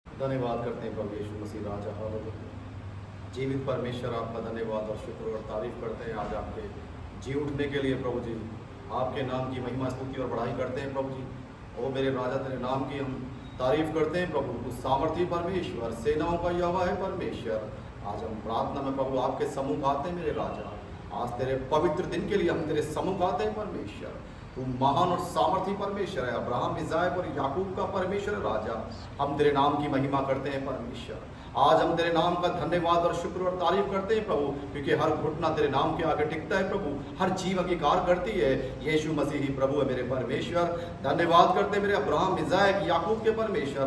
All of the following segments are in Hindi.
धन्यवाद करते हैं प्रभु यीशु मसीह राजा जीवित परमेश्वर, आपका धन्यवाद और शुक्र और तारीफ करते हैं आज आपके जी उठने के लिए प्रभु जी। आपके नाम की महिमा स्तुति और बढ़ाई करते हैं प्रभु जी। ओ मेरे राजा, तेरे नाम की हम तारीफ करते हैं प्रभु। तू सामर्थी परमेश्वर, सेनाओं का यहोवा है परमेश्वर। आज हम प्रार्थना में प्रभु आपके सम्मुख आते हैं मेरे राजा। आज तेरे पवित्र दिन के लिए हम तेरे सम्मुख आते हैं परमेश्वर। तू महान और सामर्थी परमेश्वर है, अब्राहम, इसाक और याकूब का परमेश्वर राजा। हम तेरे नाम की महिमा करते हैं परमेश्वर। आज हम तेरे नाम का धन्यवाद और शुक्र और तारीफ करते हैं प्रभु, क्योंकि हर घुटना तेरे नाम के आगे टिकता है प्रभु, हर जीव अंगीकार करती है यीशु मसीह ही प्रभु है मेरे परमेश्वर। धन्यवाद करते हैं मेरे अब्राहम, इसाक, याकूब के परमेश्वर।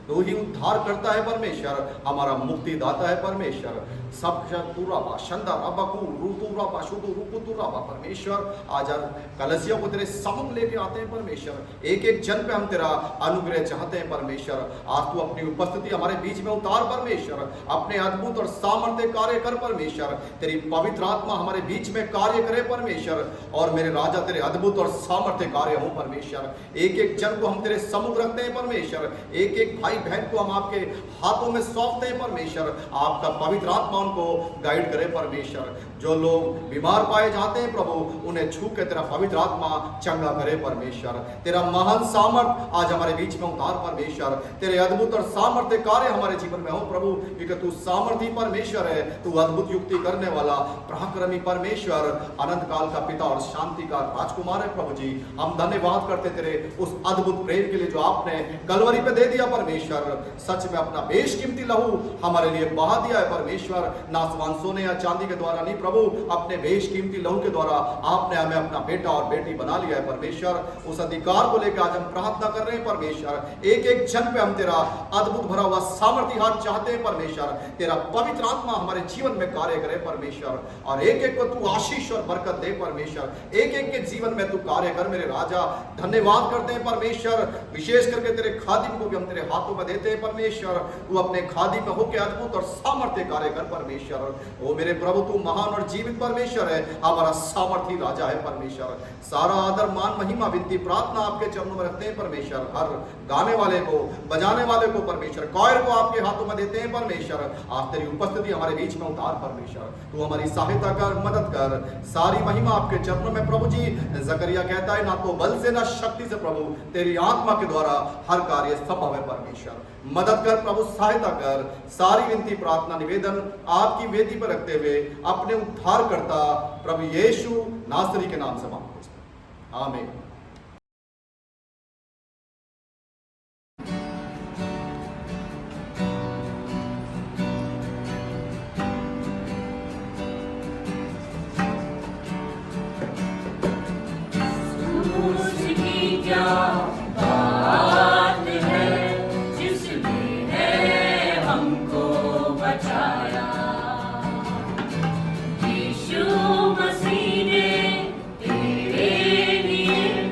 तू ही उद्धार करता है परमेश्वर, हमारा मुक्ति दाता है परमेश्वर। सब परमेश्वर। आज कलसियों को तेरे सम्मुख लेके आते हैं परमेश्वर। एक एक जन पे हम तेरा अनुग्रह चाहते हैं परमेश्वर। आज तू अपनी उपस्थिति हमारे बीच में उतार परमेश्वर, अपने अद्भुत और सामर्थ्य कार्य कर परमेश्वर। तेरी पवित्र आत्मा हमारे बीच में कार्य करे परमेश्वर, और मेरे राजा तेरे अद्भुत और सामर्थ्य कार्य हो परमेश्वर। एक एक जन को हम तेरे सम्मुख रखते हैं परमेश्वर। एक एक भाई बहन को हम आपके हाथों में सौंपते हैं परमेश्वर। आपका पवित्र आत्मा उनको गाइड करे परमेश्वर। जो लोग बीमार पाए जाते हैं प्रभु, उन्हें छू के तेरा पवित्र आत्मा चंगा करे परमेश्वर। तेरा महान सामर्थ आज हमारे बीच में उतार परमेश्वर। तेरे अद्भुत और सामर्थ्य कार्य हमारे जीवन में हो प्रभु, क्योंकि तू सामर्थी परमेश्वर है। तू अद्भुत युक्ति करने वाला पराक्रमी परमेश्वर, अनंत काल का पिता और शांति का राजकुमार है प्रभु जी। हम धन्यवाद करते तेरे उस अद्भुत प्रेम के लिए जो आपने कलवरी पे दे दिया परमेश्वर। सच में अपना बेशकीमती लहू हमारे लिए बहा दिया है परमेश्वर। नासवान सोने या चांदी के द्वारा नहीं प्रभु, अपने बेशकीमती लहू के द्वारा आपने हमें अपना बेटा और बेटी बना लिया है परमेश्वर। उस अधिकार को लेकर आज हम प्रार्थना कर रहे हैं परमेश्वर। एक एक जन पे हम तेरा अद्भुत भरा हुआ सामर्थ्य हाथ चाहते हैं परमेश्वर। तेरा पवित्र आत्मा हमारे जीवन में कार्य करे परमेश्वर, और एक एक को तू आशीष और बरकत दे परमेश्वर। एक एक के जीवन में तू कार्य कर मेरे राजा। धन्यवाद करते हैं परमेश्वर। विशेष करके तेरे खादिम को भी हम तेरे हाथों में देते हैं परमेश्वर। तू अपने खादिम में होकर अद्भुत और सामर्थ्य कार्य कर परमेश्वर। ओ मेरे प्रभु, तू महान और जीवित परमेश्वर है, हमारा सामर्थी राजा है परमेश्वर। सारा आदर, मान, महिमा, विनती, प्रार्थना आपके चरणों में रखते हैं परमेश्वर। हर गाने वाले को, बजाने वाले को परमेश्वर, कॉयर को आपके हाथों में देते हैं परमेश्वर। आप तेरी उपस्थिति हमारे बीच में उतार परमेश्वर। तू हमारी सहायता कर, मदद कर। सारी महिमा आपके चरणों में प्रभु जी। जकरिया कहता है, ना तो बल से ना शक्ति से प्रभु, तेरी आत्मा के द्वारा हर कार्य संभव है परमेश्वर। मदद कर प्रभु, सहायता कर। सारी विनती, प्रार्थना, निवेदन आपकी वेदी पर रखते हुए अपने उद्धारकर्ता प्रभु यीशु नासरी के नाम से मांगते हैं, आमीन। मसीह ने तेरे लिए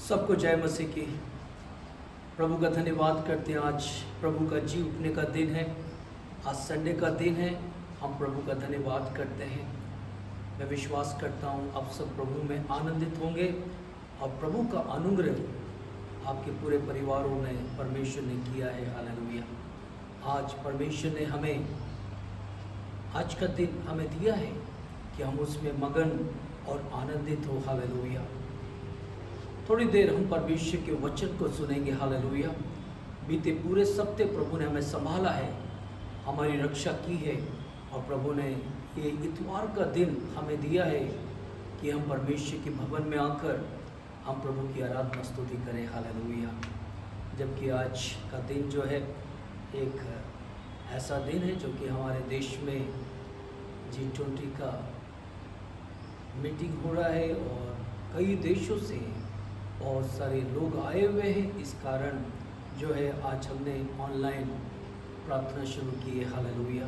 सबको जय मसीह की। प्रभु का धन्यवाद करते हैं। आज प्रभु का जी उठने का दिन है, आज संडे का दिन है। हम प्रभु का धन्यवाद करते हैं। मैं विश्वास करता हूँ आप सब प्रभु में आनंदित होंगे और प्रभु का अनुग्रह आपके पूरे परिवारों में परमेश्वर ने किया है। हालेलुया। आज परमेश्वर ने हमें आज का दिन हमें दिया है कि हम उसमें मगन और आनंदित हो। हालेलुया। थोड़ी देर हम परमेश्वर के वचन को सुनेंगे। हालेलुया। बीते पूरे सप्ताह प्रभु ने हमें संभाला है, हमारी रक्षा की है और प्रभु ने ये इतवार का दिन हमें दिया है कि हम परमेश्वर के भवन में आकर हम प्रभु की आराधना स्तुति करें। हालेलुया। जबकि आज का दिन जो है एक ऐसा दिन है जो कि हमारे देश में G20 का मीटिंग हो रहा है और कई देशों से बहुत सारे लोग आए हुए हैं। इस कारण जो है आज हमने ऑनलाइन प्रार्थना शुरू की है। हालेलुया।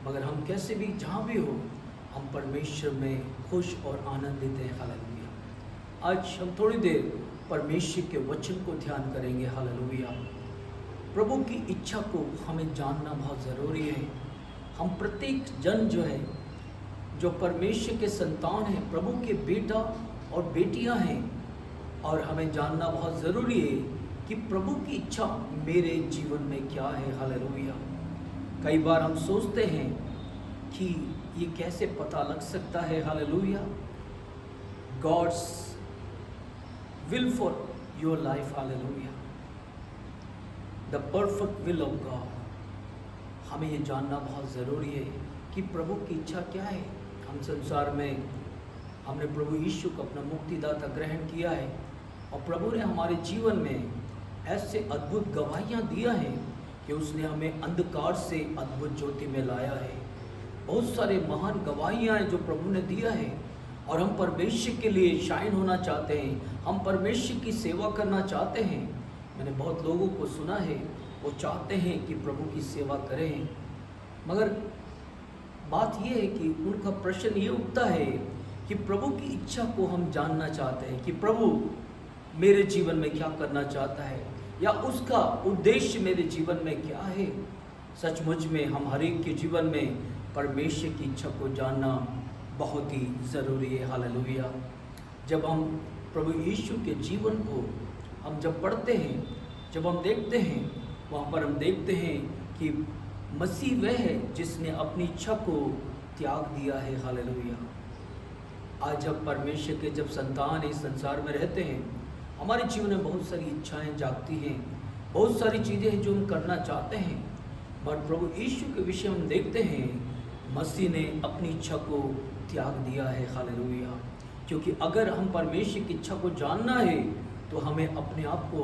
मगर हम कैसे भी जहाँ भी हो हम परमेश्वर में खुश और आनंदित हैं। हालेलुया। आज हम थोड़ी देर परमेश्वर के वचन को ध्यान करेंगे। हालेलुया। प्रभु की इच्छा को हमें जानना बहुत ज़रूरी है। हम प्रत्येक जन जो है जो परमेश्वर के संतान हैं, प्रभु के बेटा और बेटियां हैं और हमें जानना बहुत ज़रूरी है कि प्रभु की इच्छा मेरे जीवन में क्या है। हालेलुया। कई बार हम सोचते हैं कि ये कैसे पता लग सकता है। Hallelujah. God's will for your life. Hallelujah. The perfect will of God. हमें ये जानना बहुत ज़रूरी है कि प्रभु की इच्छा क्या है। हम संसार में हमने प्रभु यीशु को अपना मुक्तिदाता ग्रहण किया है और प्रभु ने हमारे जीवन में ऐसे अद्भुत गवाहियाँ दिया है कि उसने हमें अंधकार से अद्भुत ज्योति में लाया है। बहुत सारे महान गवाहियाँ हैं जो प्रभु ने दिया है और हम परमेश्वर के लिए शाइन होना चाहते हैं, हम परमेश्वर की सेवा करना चाहते हैं। मैंने बहुत लोगों को सुना है वो चाहते हैं कि प्रभु की सेवा करें, मगर बात यह है कि उनका प्रश्न ये उठता है कि प्रभु की इच्छा को हम जानना चाहते हैं कि प्रभु मेरे जीवन में क्या करना चाहता है या उसका उद्देश्य मेरे जीवन में क्या है। सचमुच में हम हर एक के जीवन में परमेश्वर की इच्छा को जानना बहुत ही ज़रूरी है। हालेलुया। जब हम प्रभु यीशु के जीवन को हम जब पढ़ते हैं, जब हम देखते हैं, वहाँ पर हम देखते हैं कि कि मसीह वह है जिसने अपनी इच्छा को त्याग दिया है। हालेलुया। आज हम परमेश्वर के जब संतान इस संसार में रहते हैं, हमारे जीवन में बहुत सारी इच्छाएं जागती हैं, बहुत सारी चीज़ें हैं जो हम करना चाहते हैं, पर प्रभु यीशु के विषय हम देखते हैं मसीह ने अपनी इच्छा को त्याग दिया है। हालेलुया। क्योंकि अगर हम परमेश्वर की इच्छा को जानना है तो हमें अपने आप को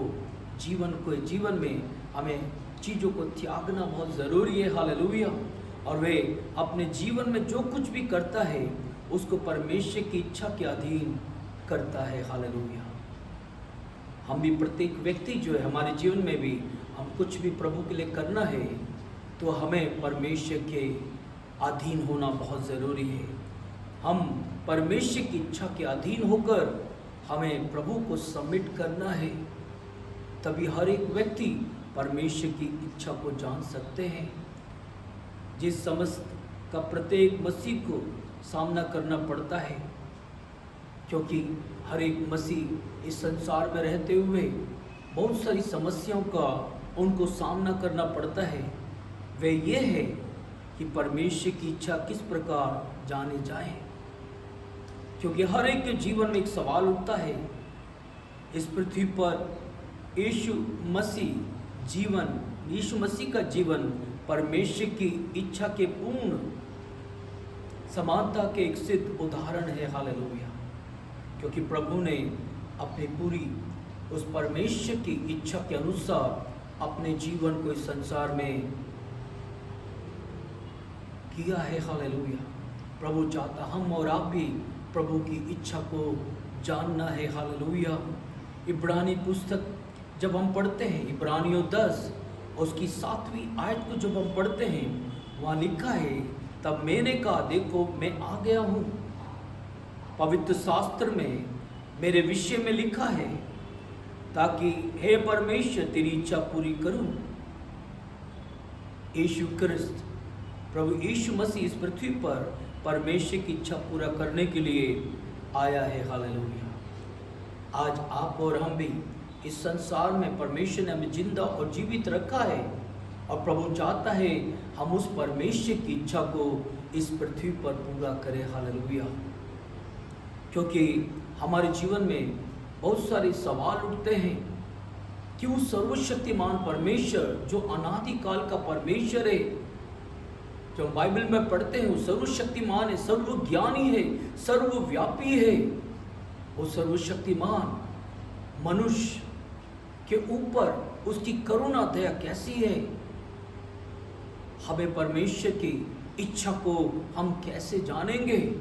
जीवन में हमें चीज़ों को त्यागना बहुत ज़रूरी है। हालेलुया। और वे अपने जीवन में जो कुछ भी करता है उसको परमेश्वर की इच्छा के अधीन करता है। हालेलुया। हम भी प्रत्येक व्यक्ति जो है हमारे जीवन में भी हम कुछ भी प्रभु के लिए करना है तो हमें परमेश्वर के अधीन होना बहुत ज़रूरी है। हम परमेश्वर की इच्छा के अधीन होकर हमें प्रभु को सबमिट करना है, तभी हर एक व्यक्ति परमेश्वर की इच्छा को जान सकते हैं। जिस समस्त का प्रत्येक मसीह को सामना करना पड़ता है, क्योंकि हर एक मसीह इस संसार में रहते हुए बहुत सारी समस्याओं का उनको सामना करना पड़ता है। वह ये है कि परमेश्वर की इच्छा किस प्रकार जानी जाए, क्योंकि हर एक के जीवन में एक सवाल उठता है, इस पृथ्वी पर यीशु मसीह का जीवन परमेश्वर की इच्छा के पूर्ण समानता के एक सिद्ध उदाहरण है। हालेलुया। क्योंकि प्रभु ने अपनी पूरी उस परमेश्वर की इच्छा के अनुसार अपने जीवन को इस संसार में किया है। हालेलुया। प्रभु चाहता हम और आप भी प्रभु की इच्छा को जानना है। हालेलुया। इब्रानी पुस्तक जब हम पढ़ते हैं, इब्रानियों 10 उसकी 7वीं आयत को जब हम पढ़ते हैं, वहाँ लिखा है, तब मैंने कहा देखो मैं आ गया हूँ। पवित्र शास्त्र में मेरे विषय में लिखा है ताकि हे परमेश्वर तेरी इच्छा पूरी करूं। यीशु क्रिस्त प्रभु यीशु मसीह इस पृथ्वी पर परमेश्वर की इच्छा पूरा करने के लिए आया है। हालेलुया। आज आप और हम भी इस संसार में परमेश्वर ने हमें जिंदा और जीवित रखा है और प्रभु चाहता है हम उस परमेश्वर की इच्छा को इस पृथ्वी पर पूरा करें। हालेलुया। क्योंकि हमारे जीवन में बहुत सारे सवाल उठते हैं कि उस सर्वशक्तिमान परमेश्वर जो अनादिकाल का परमेश्वर है, जो बाइबल में पढ़ते हैं, वो सर्वशक्तिमान है, सर्वज्ञानी है, सर्वव्यापी है। वो सर्वशक्तिमान मनुष्य के ऊपर उसकी करुणा दया कैसी है, हमें परमेश्वर की इच्छा को हम कैसे जानेंगे।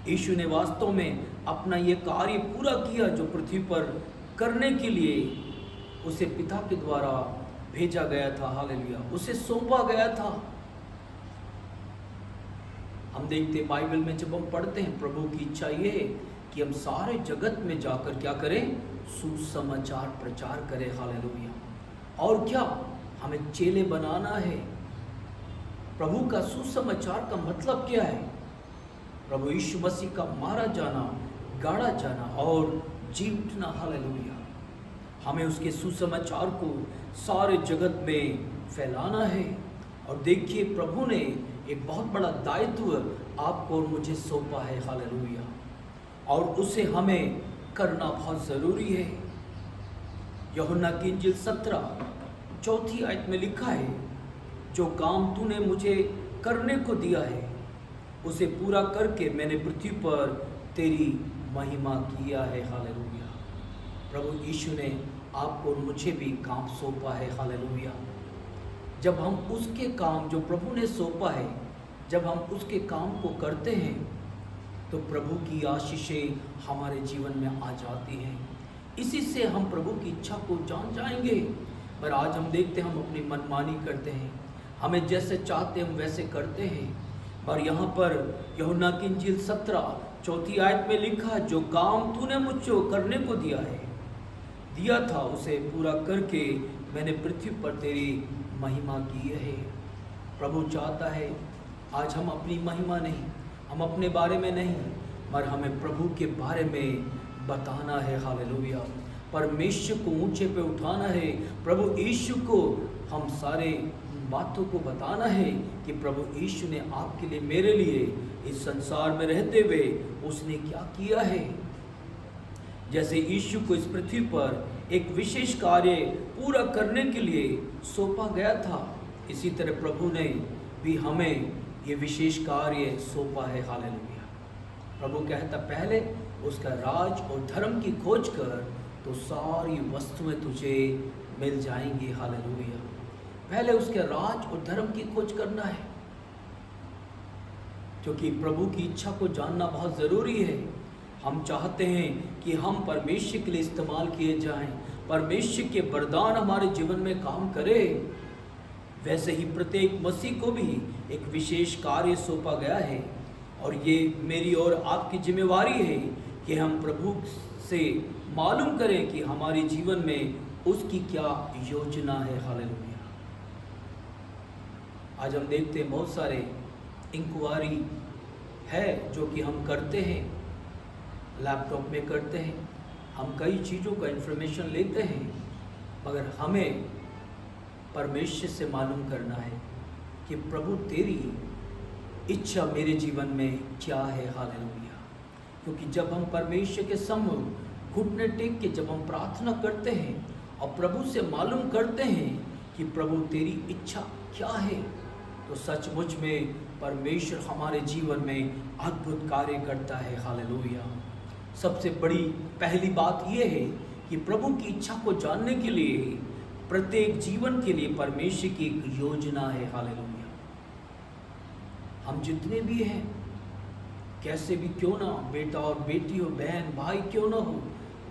यीशु ने वास्तव में अपना ये कार्य पूरा किया जो पृथ्वी पर करने के लिए उसे पिता के द्वारा भेजा गया था। हालेलुया। उसे सौंपा गया था। हम देखते हैं बाइबल में जब हम पढ़ते हैं, प्रभु की इच्छा ये है कि हम सारे जगत में जाकर क्या करें, सुसमाचार प्रचार करें। हालेलुया। और क्या हमें चेले बनाना है। प्रभु का सुसमाचार का मतलब क्या है? प्रभु यीशु मसीह का मारा जाना, गाड़ा जाना और जी उठना। हालेलुया। हमें उसके सुसमाचार को सारे जगत में फैलाना है। और देखिए प्रभु ने एक बहुत बड़ा दायित्व आपको और मुझे सौंपा है। हालेलुया। और उसे हमें करना बहुत ज़रूरी है। यूहन्ना की इंजील 17 आयत में लिखा है, जो काम तूने मुझे करने को दिया है उसे पूरा करके मैंने पृथ्वी पर तेरी महिमा किया है। हालेलुया। प्रभु यीशु ने आपको और मुझे भी काम सौंपा है। हालेलुया। जब हम उसके काम जो प्रभु ने सौंपा है, जब हम उसके काम को करते हैं तो प्रभु की आशीषें हमारे जीवन में आ जाती हैं। इसी से हम प्रभु की इच्छा को जान जाएंगे। पर आज हम देखते हैं हम अपनी मनमानी करते हैं, हमें जैसे चाहते हम वैसे करते हैं। और यहाँ पर यूहन्ना की इंजील 17 आयत में लिखा, जो काम तूने मुझको करने को दिया था उसे पूरा करके मैंने पृथ्वी पर तेरी महिमा की है। प्रभु चाहता है आज हम अपनी महिमा नहीं, हम अपने बारे में नहीं, पर हमें प्रभु के बारे में बताना है। हालेलुया। परमेश्वर को ऊंचे पे उठाना है। प्रभु यीशु को हम सारे बातों को बताना है कि प्रभु यीशु ने आपके लिए, मेरे लिए इस संसार में रहते हुए उसने क्या किया है। जैसे यीशु को इस पृथ्वी पर एक विशेष कार्य पूरा करने के लिए सौंपा गया था, इसी तरह प्रभु ने भी हमें ये विशेष कार्य सौंपा है। हालेलुया। प्रभु कहता, पहले उसका राज और धर्म की खोज कर तो सारी वस्तुएं तुझे मिल जाएंगी। हालेलुया। पहले उसके राज और धर्म की खोज करना है, क्योंकि प्रभु की इच्छा को जानना बहुत ज़रूरी है। हम चाहते हैं कि हम परमेश्वर के लिए इस्तेमाल किए जाएं, परमेश्वर के वरदान हमारे जीवन में काम करें। वैसे ही प्रत्येक मसीह को भी एक विशेष कार्य सौंपा गया है, और ये मेरी और आपकी जिम्मेवारी है कि हम प्रभु से मालूम करें कि हमारे जीवन में उसकी क्या योजना है। हालेलुया। आज हम देखते हैं बहुत सारे इंक्वायरी है जो कि हम करते हैं, लैपटॉप में करते हैं, हम कई चीज़ों का इन्फॉर्मेशन लेते हैं, मगर हमें परमेश्वर से मालूम करना है कि प्रभु तेरी इच्छा मेरे जीवन में क्या है। हालेलुया। क्योंकि जब हम परमेश्वर के सम्मुख घुटने टेक के जब हम प्रार्थना करते हैं और प्रभु से मालूम करते हैं कि प्रभु तेरी इच्छा क्या है, तो सचमुच में परमेश्वर हमारे जीवन में अद्भुत कार्य करता है। हालेलुया। सबसे बड़ी पहली बात यह है कि प्रभु की इच्छा को जानने के लिए प्रत्येक जीवन के लिए परमेश्वर की एक योजना है। हालेलुया। हम जितने भी हैं, कैसे भी क्यों ना, बेटा और बेटी हो, बहन भाई क्यों ना हो,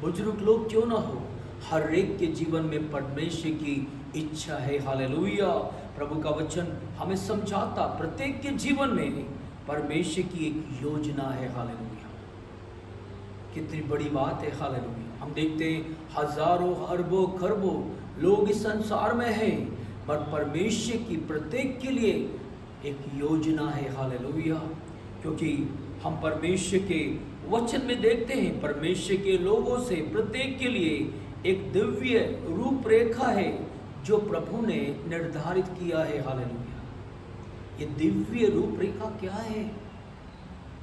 बुजुर्ग लोग क्यों ना हो, हर एक के जीवन में परमेश्वर की इच्छा है। हालेलुया। प्रभु का वचन हमें समझाता, प्रत्येक के जीवन में परमेश्वर की एक योजना है। हालेलुया। कितनी बड़ी बात है। हालेलुया। हम देखते हैं हजारों अरबों खरबों लोग इस संसार में हैं, पर परमेश्वर की प्रत्येक के लिए एक योजना है। हालेलुया। क्योंकि हम परमेश्वर के वचन में देखते हैं, परमेश्वर के लोगों से प्रत्येक के लिए एक दिव्य रूपरेखा है जो प्रभु ने निर्धारित किया है। हालेलुया। ये दिव्य रूपरेखा क्या है,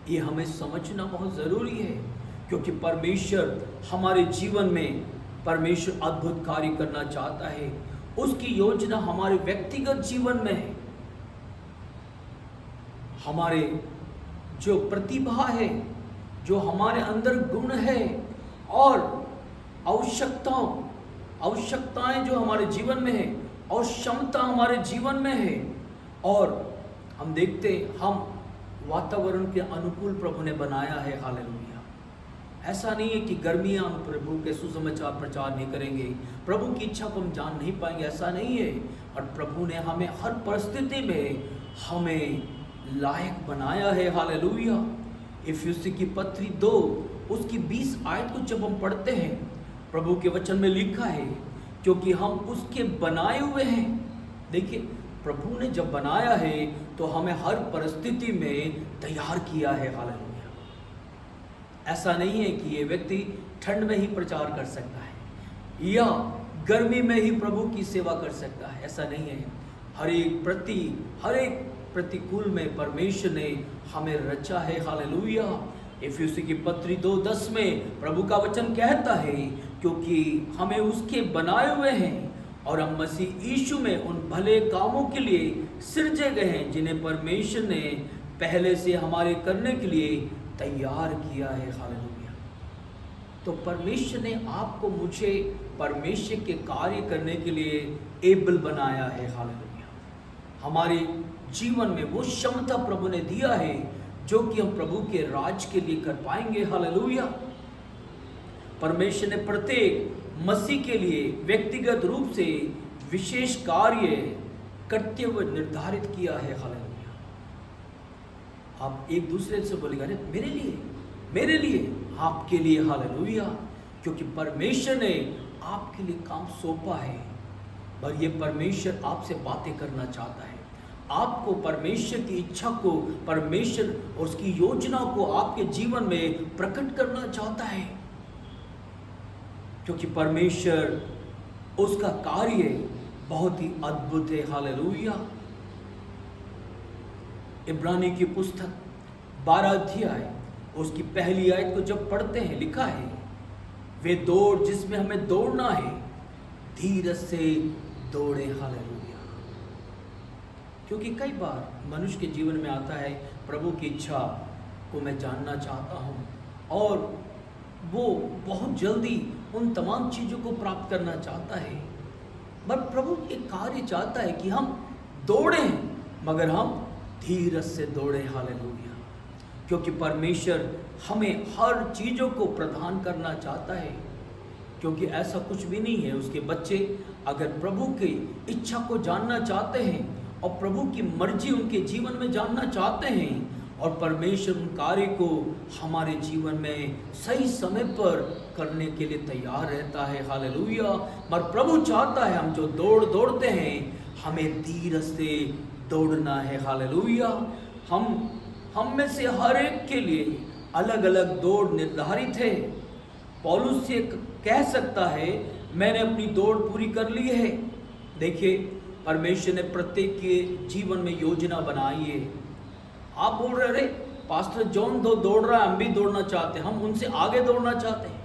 ये हमें समझना बहुत ज़रूरी है, क्योंकि परमेश्वर हमारे जीवन में परमेश्वर अद्भुत कार्य करना चाहता है। उसकी योजना हमारे व्यक्तिगत जीवन में है। हमारे जो प्रतिभा है, जो हमारे अंदर गुण है और आवश्यकताएं जो हमारे जीवन में है और क्षमता हमारे जीवन में है, और हम देखते हम वातावरण के अनुकूल प्रभु ने बनाया है। हालेलुया। ऐसा नहीं है कि गर्मियाँ हम प्रभु के सुसमाचार प्रचार नहीं करेंगे, प्रभु की इच्छा को हम जान नहीं पाएंगे, ऐसा नहीं है। और प्रभु ने हमें हर परिस्थिति में हमें लायक बनाया है। हालेलुया। इफिसी की पत्री 2 उसकी 20 आयत को जब हम पढ़ते हैं, प्रभु के वचन में लिखा है, क्योंकि हम उसके बनाए हुए हैं। देखिए, प्रभु ने जब बनाया है तो हमें हर परिस्थिति में तैयार किया है। हालेलुया। ऐसा नहीं है कि ये व्यक्ति ठंड में ही प्रचार कर सकता है या गर्मी में ही प्रभु की सेवा कर सकता है, ऐसा नहीं है। हर एक प्रतिकूल में परमेश्वर ने हमें रचा है। हालेलुया। इफिसी की पत्री 2:10 में प्रभु का वचन कहता है, क्योंकि हमें उसके बनाए हुए हैं और हम मसीह यीशु में उन भले कामों के लिए सिरजे गए हैं जिन्हें परमेश्वर ने पहले से हमारे करने के लिए तैयार किया है। हालेलुया। तो परमेश्वर ने आपको मुझे परमेश्वर के कार्य करने के लिए एबल बनाया है। हालेलुया। हमारे जीवन में वो क्षमता प्रभु ने दिया है जो कि हम प्रभु के राज के लिए कर पाएंगे। हालेलुया। परमेश्वर ने प्रत्येक मसीह के लिए व्यक्तिगत रूप से विशेष कार्य करते हुए निर्धारित किया है। हालेलुया। आप एक दूसरे से बोलेगा, अरे मेरे लिए, आपके लिए। हालेलुया। क्योंकि परमेश्वर ने आपके लिए काम सौंपा है, पर ये परमेश्वर आपसे बातें करना चाहता है। आपको परमेश्वर की इच्छा को, परमेश्वर और उसकी योजना को आपके जीवन में प्रकट करना चाहता है, क्योंकि परमेश्वर उसका कार्य बहुत ही अद्भुत है। हालेलुया। इब्रानी की पुस्तक 12 अध्याय उसकी पहली आयत को जब पढ़ते हैं, लिखा है, वे दौड़ जिसमें हमें दौड़ना है धीरज से दौड़े। हालेलुया। क्योंकि कई बार मनुष्य के जीवन में आता है, प्रभु की इच्छा को मैं जानना चाहता हूँ और वो बहुत जल्दी उन तमाम चीज़ों को प्राप्त करना चाहता है, पर प्रभु एक कार्य चाहता है कि हम दौड़ें मगर हम धीरज से दौड़े। हालेलुया। क्योंकि परमेश्वर हमें हर चीज़ों को प्रदान करना चाहता है, क्योंकि ऐसा कुछ भी नहीं है। उसके बच्चे अगर प्रभु की इच्छा को जानना चाहते हैं और प्रभु की मर्जी उनके जीवन में जानना चाहते हैं और परमेश्वर उन कार्य को हमारे जीवन में सही समय पर करने के लिए तैयार रहता है। हालेलुया। पर प्रभु चाहता है हम जो दौड़ते हैं हमें धीरज से दौड़ना है। हालेलुया। हम में से हर एक के लिए अलग अलग दौड़ निर्धारित है। पौलुस से कह सकता है मैंने अपनी दौड़ पूरी कर ली है। देखिए, परमेश्वर ने प्रत्येक के जीवन में योजना बनाई है। आप बोल रहे अरे पास्टर जॉन दौड़ रहा है, हम भी दौड़ना चाहते हैं, हम उनसे आगे दौड़ना चाहते हैं।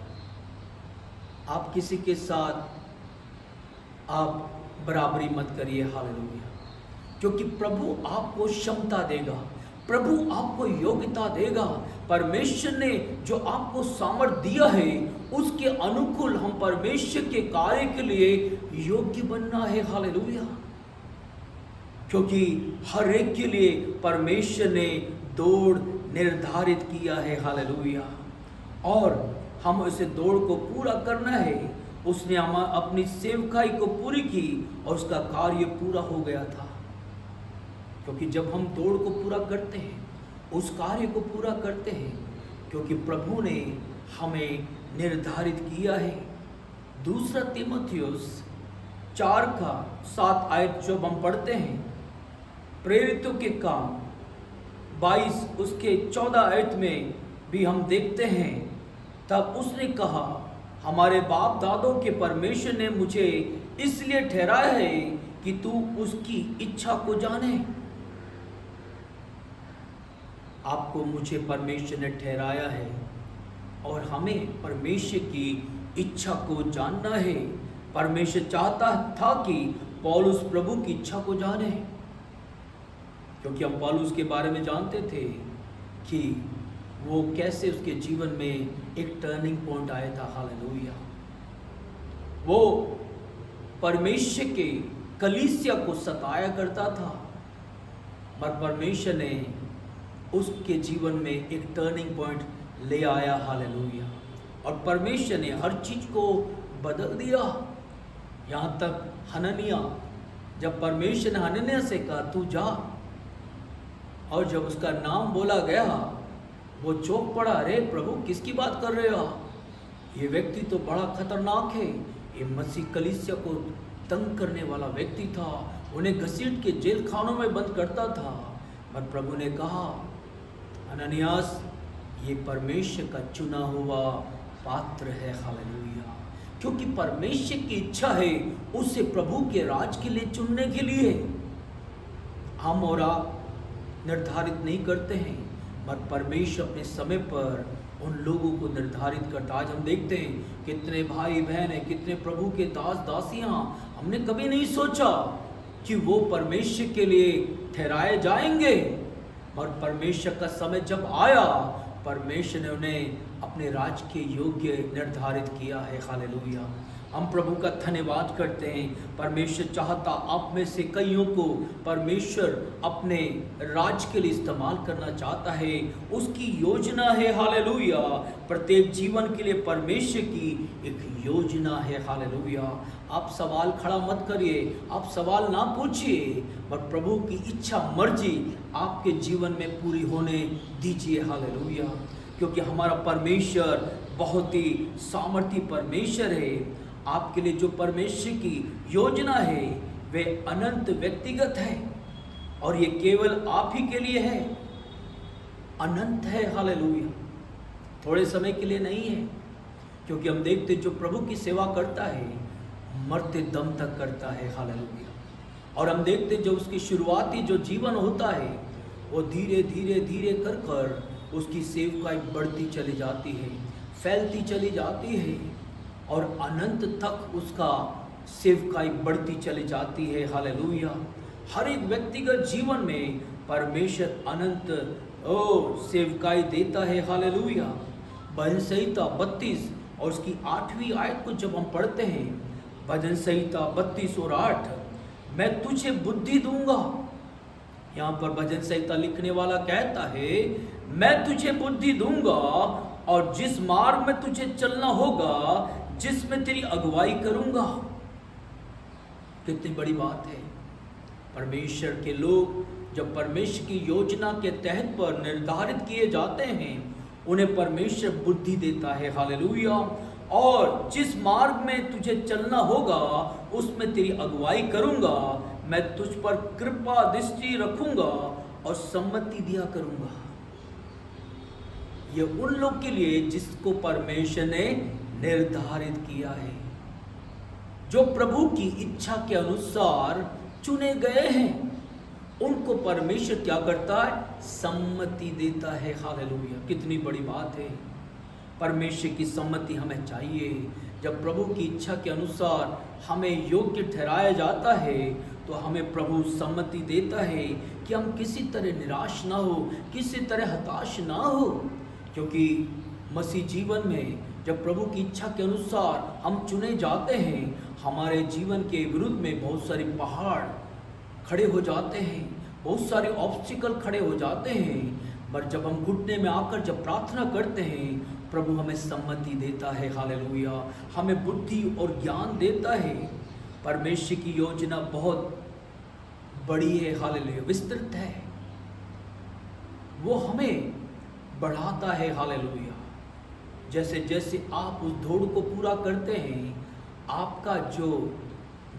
आप किसी के साथ आप बराबरी मत करिए। हालेलुया। क्योंकि प्रभु आपको क्षमता देगा, प्रभु आपको योग्यता देगा। परमेश्वर ने जो आपको सामर्थ्य दिया है उसके अनुकूल हम परमेश्वर के कार्य के लिए योग्य बनना है। हालेलुया। क्योंकि हर एक के लिए परमेश्वर ने दौड़ निर्धारित किया है। हालेलुया। और हम उसे दौड़ को पूरा करना है। उसने हम अपनी सेवकाई को पूरी की और उसका कार्य पूरा हो गया था। क्योंकि जब हम दौड़ को पूरा करते हैं, उस कार्य को पूरा करते हैं, क्योंकि प्रभु ने हमें निर्धारित किया है। दूसरा तीमुथियुस 4:7 आयत जब हम पढ़ते हैं, प्रेरितों के काम 22 उसके 14 आयत में भी हम देखते हैं, तब उसने कहा हमारे बाप दादों के परमेश्वर ने मुझे इसलिए ठहराया है कि तू उसकी इच्छा को जाने। आपको मुझे परमेश्वर ने ठहराया है और हमें परमेश्वर की इच्छा को जानना है। परमेश्वर चाहता था कि पौलुस प्रभु की इच्छा को जाने, क्योंकि हम पौलुस के बारे में जानते थे कि वो कैसे उसके जीवन में एक टर्निंग पॉइंट आया था। हालेलुया। वो परमेश्वर के कलीसिया को सताया करता था, पर परमेश्वर ने उसके जीवन में एक टर्निंग पॉइंट ले आया। हालेलुया। और परमेश्वर ने हर चीज़ को बदल दिया। यहाँ तक हननिया, जब परमेश्वर ने हननिया से कहा तू जा, और जब उसका नाम बोला गया वो चौंक पड़ा, अरे प्रभु किसकी बात कर रहे हो? ये व्यक्ति तो बड़ा खतरनाक है, ये मसीह कलीसिया को तंग करने वाला व्यक्ति था, उन्हें घसीट के जेल खानों में बंद करता था। पर प्रभु ने कहा अननियास, ये परमेश्वर का चुना हुआ पात्र है। हालेलुया। क्योंकि परमेश्वर की इच्छा है उसे प्रभु के राज के लिए चुनने के लिए। हम और आप निर्धारित नहीं करते हैं, पर परमेश्वर अपने समय पर उन लोगों को निर्धारित करता। आज हम देखते हैं कितने भाई बहन हैं, कितने प्रभु के दास दासियां, हमने कभी नहीं सोचा कि वो परमेश्वर के लिए ठहराए जाएंगे, और परमेश्वर का समय जब आया परमेश्वर ने उन्हें अपने राज के योग्य निर्धारित किया है। हालेलुया। हम प्रभु का धन्यवाद करते हैं। परमेश्वर चाहता आप में से कईयों को परमेश्वर अपने राज के लिए इस्तेमाल करना चाहता है, उसकी योजना है। हालेलुया। प्रत्येक जीवन के लिए परमेश्वर की एक योजना है। हालेलुया। आप सवाल खड़ा मत करिए, आप सवाल ना पूछिए, पर प्रभु की इच्छा मर्जी आपके जीवन में पूरी होने दीजिए। हालेलुया। क्योंकि हमारा परमेश्वर बहुत ही सामर्थी परमेश्वर है। आपके लिए जो परमेश्वर की योजना है वे अनंत व्यक्तिगत है, और ये केवल आप ही के लिए है, अनंत है। हालेलुया। थोड़े समय के लिए नहीं है। क्योंकि हम देखते जो प्रभु की सेवा करता है मरते दम तक करता है। हालेलुया। और हम देखते हैं जो उसकी शुरुआती जो जीवन होता है वो धीरे धीरे धीरे कर कर उसकी सेवकाई बढ़ती चली जाती है, फैलती चली जाती है और अनंत तक उसका सेवकाई बढ़ती चली जाती है। हालेलुया। हर एक व्यक्तिगत जीवन में परमेश्वर अनंत सेवकाई देता है। हालेलुया। भजन संहिता 32 और उसकी 8वीं आयत को जब हम पढ़ते हैं, भजन संहिता 32 और 8, मैं तुझे बुद्धि दूंगा। यहाँ पर भजन संहिता लिखने वाला कहता है, मैं तुझे बुद्धि दूंगा और जिस मार्ग में तुझे चलना होगा, जिसमें तेरी अगुवाई करूंगा। कितनी बड़ी बात है। परमेश्वर के लोग जब परमेश्वर की योजना के तहत पर निर्धारित किए जाते हैं, उन्हें परमेश्वर बुद्धि देता है। हालेलुया। और जिस मार्ग में तुझे चलना होगा उसमें तेरी अगुवाई करूंगा, मैं तुझ पर कृपा दृष्टि रखूंगा और सम्मति दिया करूंगा। ये उन लोग के लिए जिसको परमेश्वर ने निर्धारित किया है, जो प्रभु की इच्छा के अनुसार चुने गए हैं, उनको परमेश्वर क्या करता है? सम्मति देता है। हालेलुया। कितनी बड़ी बात है। परमेश्वर की सम्मति हमें चाहिए। जब प्रभु की इच्छा के अनुसार हमें योग्य ठहराया जाता है तो हमें प्रभु सम्मति देता है कि हम किसी तरह निराश ना हो, किसी तरह हताश ना हो, क्योंकि मसीह जीवन में जब प्रभु की इच्छा के अनुसार हम चुने जाते हैं, हमारे जीवन के विरुद्ध में बहुत सारे पहाड़ खड़े हो जाते हैं, बहुत सारे ऑब्स्टिकल खड़े हो जाते हैं, पर जब हम घुटने में आकर जब प्रार्थना करते हैं, प्रभु हमें सम्मति देता है। हालेलुया। हमें बुद्धि और ज्ञान देता है। परमेश्वर की योजना बहुत बड़ी है। हालेलुया। विस्तृत है। वो हमें बढ़ाता है। हालेलुया। जैसे जैसे आप उस दौड़ को पूरा करते हैं, आपका जो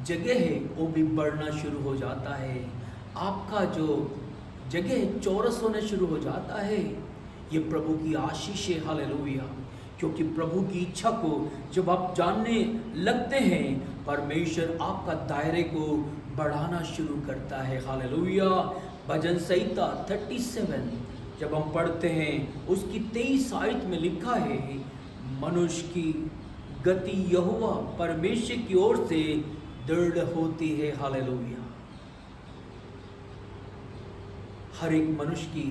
जगह है वो भी बढ़ना शुरू हो जाता है। आपका जो जगह चौरस होने शुरू हो जाता है। ये प्रभु की आशीष है। हालेलुया। क्योंकि प्रभु की इच्छा को जब आप जानने लगते हैं, परमेश्वर आपका दायरे को बढ़ाना शुरू करता है। हालेलुया। भजन संहिता 37 जब हम पढ़ते हैं, उसकी 23 आयत में लिखा है, मनुष्य की गति यहोवा परमेश्वर की ओर से दृढ़ होती है। हालेलुया। हर एक मनुष्य की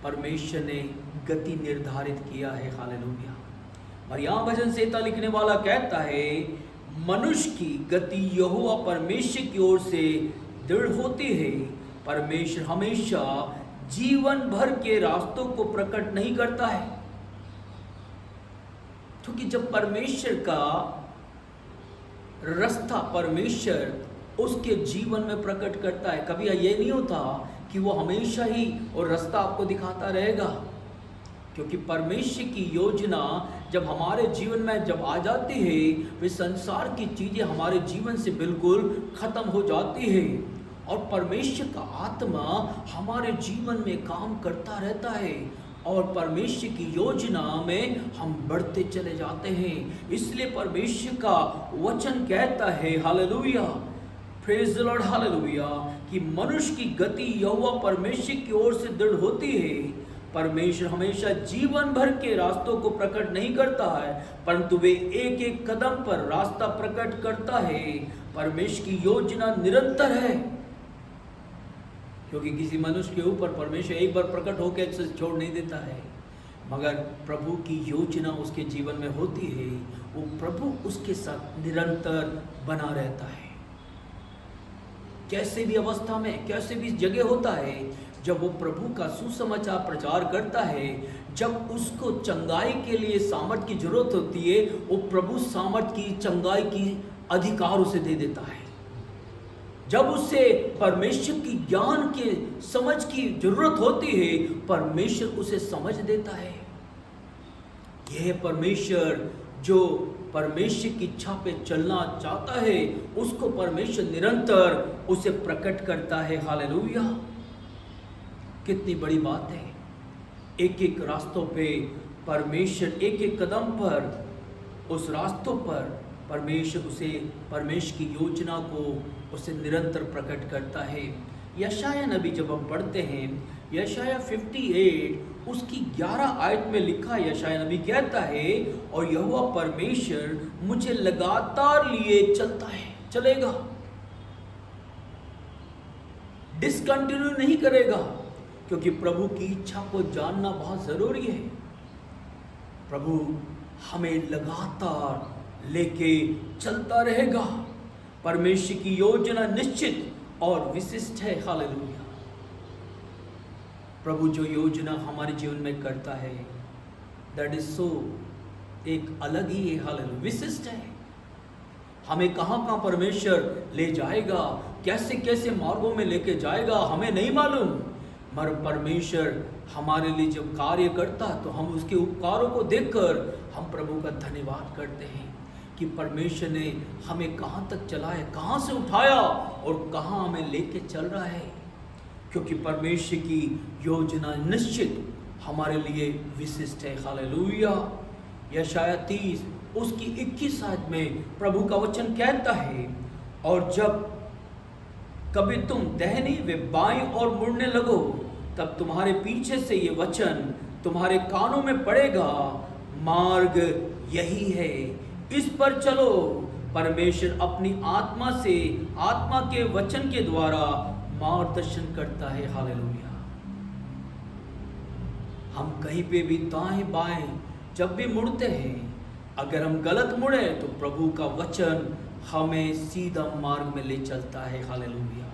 परमेश्वर ने गति निर्धारित किया है। हालेलुया। और यहाँ भजन संहिता लिखने वाला कहता है, मनुष्य की गति यहोवा परमेश्वर की ओर से दृढ़ होती है। परमेश्वर हमेशा जीवन भर के रास्तों को प्रकट नहीं करता है, क्योंकि जब परमेश्वर का रास्ता परमेश्वर उसके जीवन में प्रकट करता है, कभी ये नहीं होता कि वो हमेशा ही और रास्ता आपको दिखाता रहेगा, क्योंकि परमेश्वर की योजना जब हमारे जीवन में जब आ जाती है, वे संसार की चीजें हमारे जीवन से बिल्कुल खत्म हो जाती है और परमेश्वर का आत्मा हमारे जीवन में काम करता रहता है और परमेश्वर की योजना में हम बढ़ते चले जाते हैं। इसलिए परमेश्वर का वचन कहता है, hallelujah, praise the Lord, hallelujah, कि मनुष्य की गति यहोवा परमेश्वर की ओर से दृढ़ होती है। परमेश्वर हमेशा जीवन भर के रास्तों को प्रकट नहीं करता है, परंतु वे एक एक कदम पर रास्ता प्रकट करता है। परमेश्वर की योजना निरंतर है, क्योंकि किसी मनुष्य के ऊपर परमेश्वर एक बार प्रकट होकर छोड़ नहीं देता है, मगर प्रभु की योजना उसके जीवन में होती है। वो प्रभु उसके साथ निरंतर बना रहता है। कैसे भी अवस्था में, कैसे भी जगह होता है, जब वो प्रभु का सुसमाचार प्रचार करता है, जब उसको चंगाई के लिए सामर्थ की जरूरत होती है, वो प्रभु सामर्थ की, चंगाई की अधिकार उसे दे देता है। जब उसे परमेश्वर की ज्ञान के समझ की जरूरत होती है, परमेश्वर उसे समझ देता है। यह परमेश्वर जो परमेश्वर की इच्छा पे चलना चाहता है, उसको परमेश्वर निरंतर उसे प्रकट करता है। हालेलुया। कितनी बड़ी बात है। एक एक रास्तों पे परमेश्वर, एक एक कदम पर, उस रास्तों पर परमेश्वर की योजना को उसे निरंतर प्रकट करता है। यशाया नबी जब हम पढ़ते हैं, यशाया 58 उसकी 11 आयत में लिखा, यशाया नबी कहता है, और यहोवा परमेश्वर मुझे लगातार लिए चलेगा, डिसकंटिन्यू नहीं करेगा, क्योंकि प्रभु की इच्छा को जानना बहुत जरूरी है। प्रभु हमें लगातार लेके चलता रहेगा। परमेश्वर की योजना निश्चित और विशिष्ट है। हालेलुया। प्रभु जो योजना हमारे जीवन में करता है, दैट इज सो एक अलग ही है। हालेलुया, विशिष्ट है। हमें कहाँ कहाँ परमेश्वर ले जाएगा, कैसे कैसे मार्गों में लेके जाएगा, हमें नहीं मालूम, मगर परमेश्वर हमारे लिए जब कार्य करता तो हम उसके उपकारों को देखकर हम प्रभु का धन्यवाद करते हैं कि परमेश्वर ने हमें कहाँ तक चलाया, कहाँ से उठाया और कहाँ हमें लेके चल रहा है, क्योंकि परमेश्वर की योजना निश्चित हमारे लिए विशिष्ट है। हालेलुया। यशाया 30 उसकी 21 आयत में प्रभु का वचन कहता है, और जब कभी तुम दाहिनी व बाईं ओर मुड़ने लगो, तब तुम्हारे पीछे से ये वचन तुम्हारे कानों में पड़ेगा, मार्ग यही है, इस पर चलो। परमेश्वर अपनी आत्मा के वचन के द्वारा मार्गदर्शन करता है। हालेलुया। हम कहीं पे भी दाएं बाएं जब भी मुड़ते हैं, अगर हम गलत मुड़े तो प्रभु का वचन हमें सीधा मार्ग में ले चलता है। हालेलुया।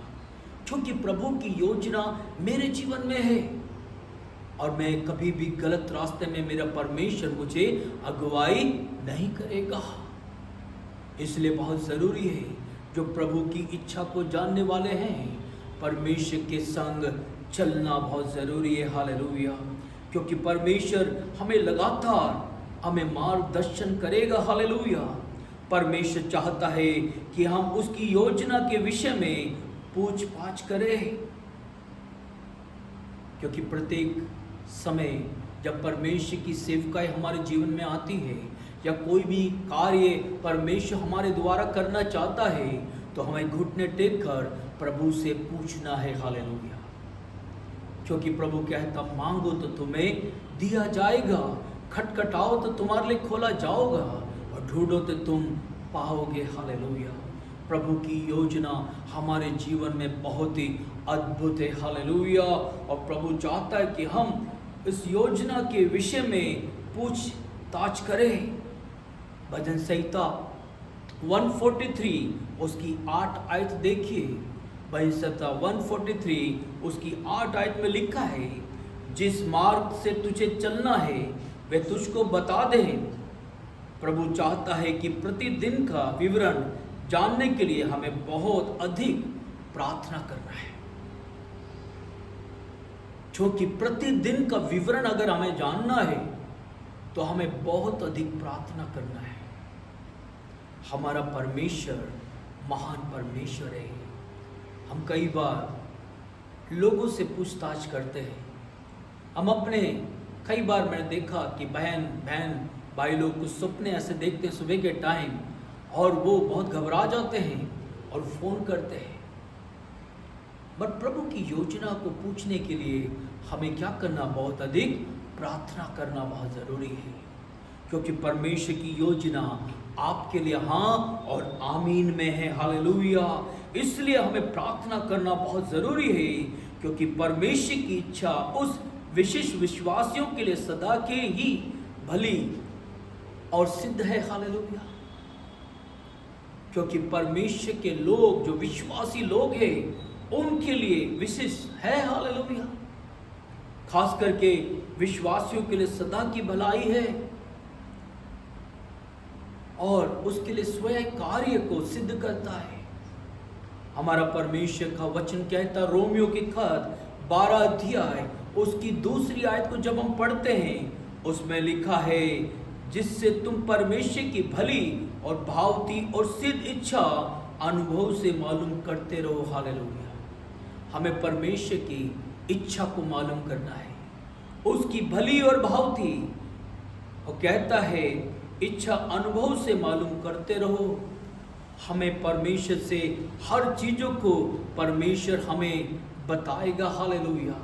क्योंकि प्रभु की योजना मेरे जीवन में है और मैं कभी भी गलत रास्ते में मेरा परमेश्वर मुझे अगुवाई नहीं करेगा। इसलिए बहुत ज़रूरी है, जो प्रभु की इच्छा को जानने वाले हैं, परमेश्वर के संग चलना बहुत ज़रूरी है। हालेलुया। क्योंकि परमेश्वर हमें लगातार हमें मार्गदर्शन करेगा। हालेलुया। परमेश्वर चाहता है कि हम उसकी योजना के विषय में पूछ पाछ करें, क्योंकि प्रत्येक समय जब परमेश्वर की सेवकाई हमारे जीवन में आती है या कोई भी कार्य परमेश्वर हमारे द्वारा करना चाहता है, तो हमें घुटने टेक कर प्रभु से पूछना है। हालेलुया। क्योंकि प्रभु कहता, मांगो तो तुम्हें दिया जाएगा, खटखटाओ तो तुम्हारे लिए खोला जाओगा, और ढूंढो तो तुम पाओगे। हालेलुया। प्रभु की योजना हमारे जीवन में बहुत ही अद्भुत है। हालेलुया। और प्रभु चाहता है कि हम इस योजना के विषय में पूछताछ करें। भजन संहिता 143 उसकी 8 आयत देखिए। भजन संहिता 143 उसकी 8 आयत में लिखा है, जिस मार्ग से तुझे चलना है वे तुझको बता दे। प्रभु चाहता है कि प्रतिदिन का विवरण जानने के लिए हमें बहुत अधिक प्रार्थना करना है, क्योंकि प्रतिदिन का विवरण अगर हमें जानना है तो हमें बहुत अधिक प्रार्थना करना है। हमारा परमेश्वर महान परमेश्वर है। हम कई बार लोगों से पूछताछ करते हैं। हम अपने कई बार मैंने देखा कि बहन भाई लोग कुछ सपने ऐसे देखते हैं सुबह के टाइम, और वो बहुत घबरा जाते हैं और फ़ोन करते हैं। बट प्रभु की योजना को पूछने के लिए हमें क्या करना, बहुत अधिक प्रार्थना करना बहुत ज़रूरी है, क्योंकि परमेश्वर की योजना आपके लिए हाँ और आमीन में है। हालेलुया। इसलिए हमें प्रार्थना करना बहुत ज़रूरी है, क्योंकि परमेश्वर की इच्छा उस विशेष विश्वासियों के लिए सदा के ही भली और सिद्ध है। हालेलुया। क्योंकि परमेश्वर के लोग जो विश्वासी लोग हैं उनके लिए विशेष है। हालेलुया। खास करके विश्वासियों के लिए सदा की भलाई है और उसके लिए स्वयं कार्य को सिद्ध करता है। हमारा परमेश्वर का वचन कहता, रोमियो की खत 12 अध्याय उसकी 2 आयत को जब हम पढ़ते हैं, उसमें लिखा है, जिससे तुम परमेश्वर की भली और भावती और सिद्ध इच्छा अनुभव से मालूम करते रहो। हालेलुया। हमें परमेश्वर की इच्छा को मालूम करना है, उसकी भली और भावती। और कहता है, इच्छा अनुभव से मालूम करते रहो। हमें परमेश्वर से हर चीज़ों को परमेश्वर हमें बताएगा। हालेलुया।